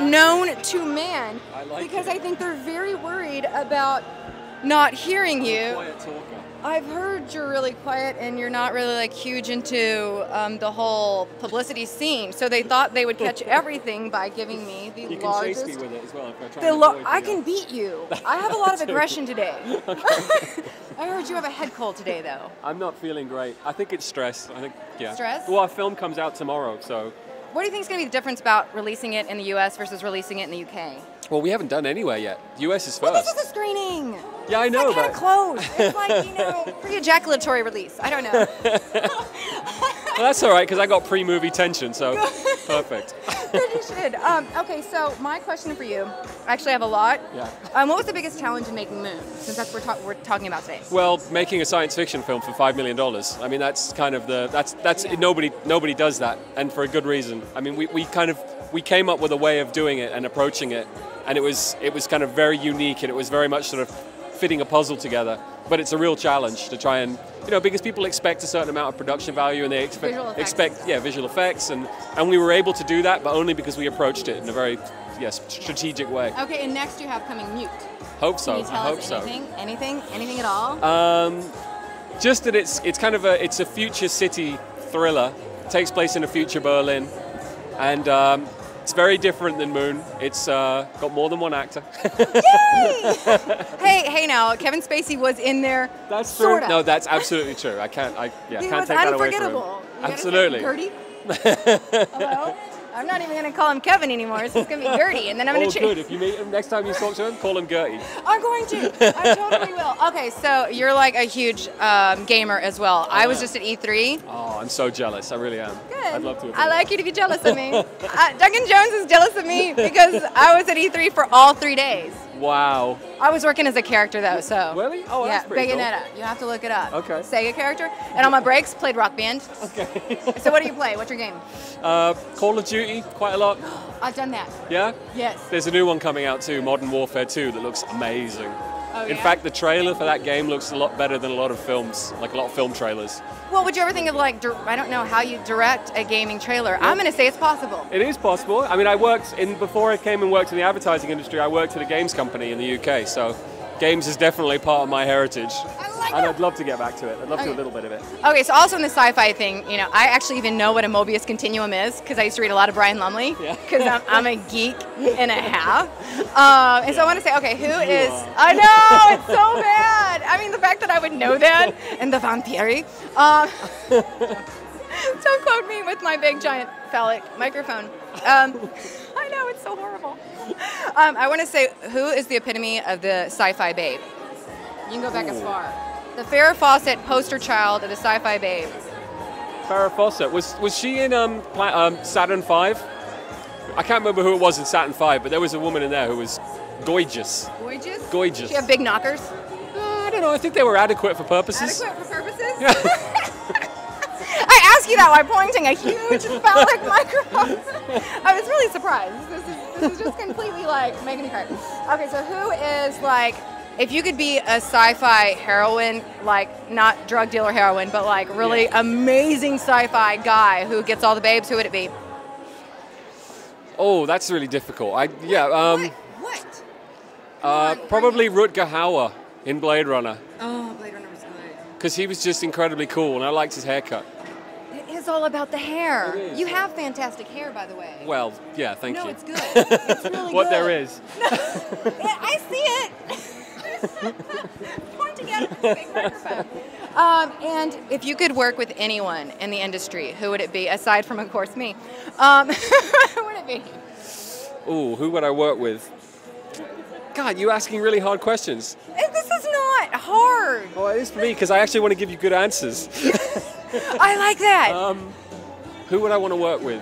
known to man. I like because it. I think they're very worried about not hearing you. Quiet talker. I've heard you're really quiet and you're not really like huge into the whole publicity scene. So they thought they would catch everything by giving me the You can largest. chase me with it as well if I try and avoid I you. can beat you. I have a lot of aggression today. Okay. I heard you have a head cold today, though. I'm not feeling great. I think it's stress. I think, yeah. Stress? Well, our film comes out tomorrow, so. What do you think is going to be the difference about releasing it in the U.S. versus releasing it in the U.K.? Well, we haven't done anywhere yet. US is first. Well, this is a screening. Yeah, I know, it's like kind of close. It's like, you know, pre-ejaculatory release. I don't know. Well, that's all right, because I got pre-movie tension, so perfect. Good, you should. Okay, so my question for you, I actually have a lot. Yeah. What was the biggest challenge in making Moon, since that's what we're talking about today? Well, making a science fiction film for $5 million. I mean, that's kind of Yeah. nobody does that, and for a good reason. I mean, we came up with a way of doing it and approaching it, and it was kind of very unique, and it was very much sort of fitting a puzzle together. But it's a real challenge to try and, because people expect a certain amount of production value, and they expect visual effects, and we were able to do that, but only because we approached it in a very strategic way. Okay, and next you have coming Mute. Hope so. Can you tell I hope us so. Anything at all? Just that it's kind of a future city thriller. It takes place in a future Berlin, and it's very different than Moon. It's got more than one actor. Yay! hey now, Kevin Spacey was in there. That's true. Sorta. No, that's absolutely true. I can't He take was that away from him. unforgettable. Absolutely. Gertie? Hello? I'm not even going to call him Kevin anymore. It's just going to be Gertie, and then I'm going to change. Good. If you meet him next time you talk to him, call him Gertie. I'm going to. I totally will. Okay, so you're like a huge gamer as well. I was just at E3. Oh, I'm so jealous. I really am. Good. I'd love to. I like you to be jealous of me. Duncan Jones is jealous of me because I was at E3 for all 3 days. Wow. I was working as a character though, so. Really? Oh, yeah, that's pretty Bayonetta. You have to look it up. Okay. Sega character. And on my breaks, played Rock Band. Okay. So what do you play? What's your game? Call of Duty, quite a lot. I've done that. Yeah? Yes. There's a new one coming out too, Modern Warfare 2, that looks amazing. Oh, In yeah? fact, the trailer for that game looks a lot better than a lot of films, like a lot of film trailers. Well, would you ever think of like, I don't know how you direct a gaming trailer. I'm going to say it's possible. It is possible. I mean, before I came and worked in the advertising industry, I worked at a games company in the UK, so games is definitely part of my heritage. And I'd love to get back to it. I'd love to do a little bit of it. Okay, so also in the sci-fi thing, I actually even know what a Mobius continuum is because I used to read a lot of Brian Lumley because I'm a geek and a half. And so I want to say, okay, who is... I know, it's so bad. I mean, the fact that I would know that and the vampiri. Don't quote me with my big, giant phallic microphone. I know, it's so horrible. I want to say, who is the epitome of the sci-fi babe? You can go back as far. The Farrah Fawcett poster child of the sci-fi babe. Farrah Fawcett, was she in Saturn V? I can't remember who it was in Saturn V, but there was a woman in there who was gorgeous. Gorgeous? Gorgeous. She have big knockers? I don't know, I think they were adequate for purposes. Adequate for purposes? Yeah. I asked you that while pointing a huge phallic microphone. I was really surprised. This is just completely like making me cry. Okay, so who is like, if you could be a sci-fi heroine, like not drug dealer heroine, but like really amazing sci-fi guy who gets all the babes, who would it be? Oh, that's really difficult. What? Probably Rutger Hauer in Blade Runner. Oh, Blade Runner was good. Because he was just incredibly cool, and I liked his haircut. It is all about the hair. It is. You have fantastic hair, by the way. Well, yeah, thank you. No, it's good. It's really what good. there is. No, I see it. Pointing at it with a big microphone. And if you could work with anyone in the industry, who would it be? Aside from, of course, me. Who would it be? Ooh, who would I work with? God, you're asking really hard questions. This is not hard. Well, it is for me, because I actually want to give you good answers. I like that. Who would I want to work with?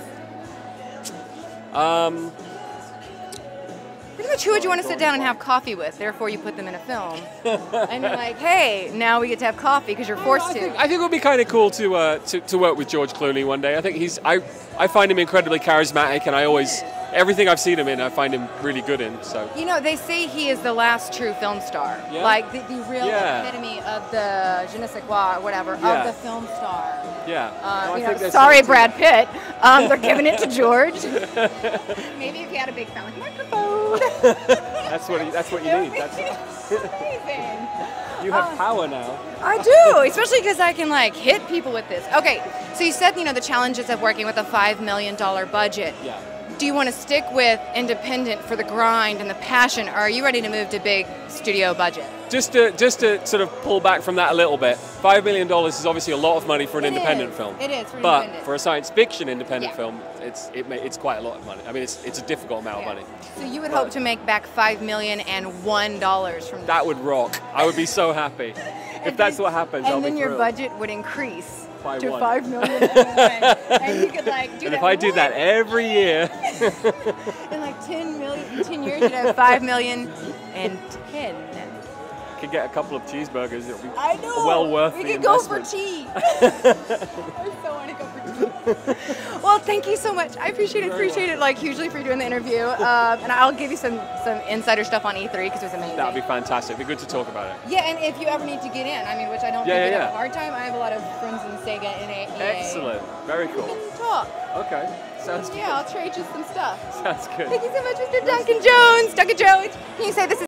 Pretty much who would you want to sit down and have coffee with? Therefore, you put them in a film. And you're like, hey, now we get to have coffee because you're forced to. I think it would be kind of cool to work with George Clooney one day. I think I find him incredibly charismatic, and I always everything I've seen him in, I find him really good in. So You know, they say he is the last true film star. Yeah? Like the real epitome of the je ne sais quoi or whatever, Yeah. of the film star. yeah. No, I You think know, there's sorry, something to Brad Pitt. They're giving it to George. Maybe if he had a big phallic microphone. That's what you need. That's amazing. you have power now. I do, especially because I can like hit people with this. Okay, so you said the challenges of working with a $5 million budget. Yeah. Do you want to stick with independent for the grind and the passion, or are you ready to move to big studio budget? Just to sort of pull back from that a little bit, $5 million is obviously a lot of money for an independent film. It is for but independent. for a science fiction independent Yeah. film, it's quite a lot of money. I mean, it's a difficult amount of money. So you would hope to make back $5,001 from That would rock. I would be so happy. If that's what happens, I'll and be then your thrilled. budget would increase By to one. $5 million, and you could like do And that. if I do that every year, in like 10 years, you'd have 5,010,000. I could get a couple of cheeseburgers. It'll be I know. well worth we the could go for investment. tea. I so want to go for tea. Well, thank you so much. I appreciate it like hugely for doing the interview. And I'll give you some insider stuff on E3 because it was amazing. That would be fantastic. It'd be good to talk about it. Yeah, and if you ever need to get in, I mean, which I don't think you have a hard time. I have a lot of friends in Sega and EA. Excellent. Very cool. We can talk. Okay. Sounds good. Yeah, I'll trade you some stuff. Sounds good. Thank you so much, Mr. Duncan Jones. Duncan Jones, can you say this is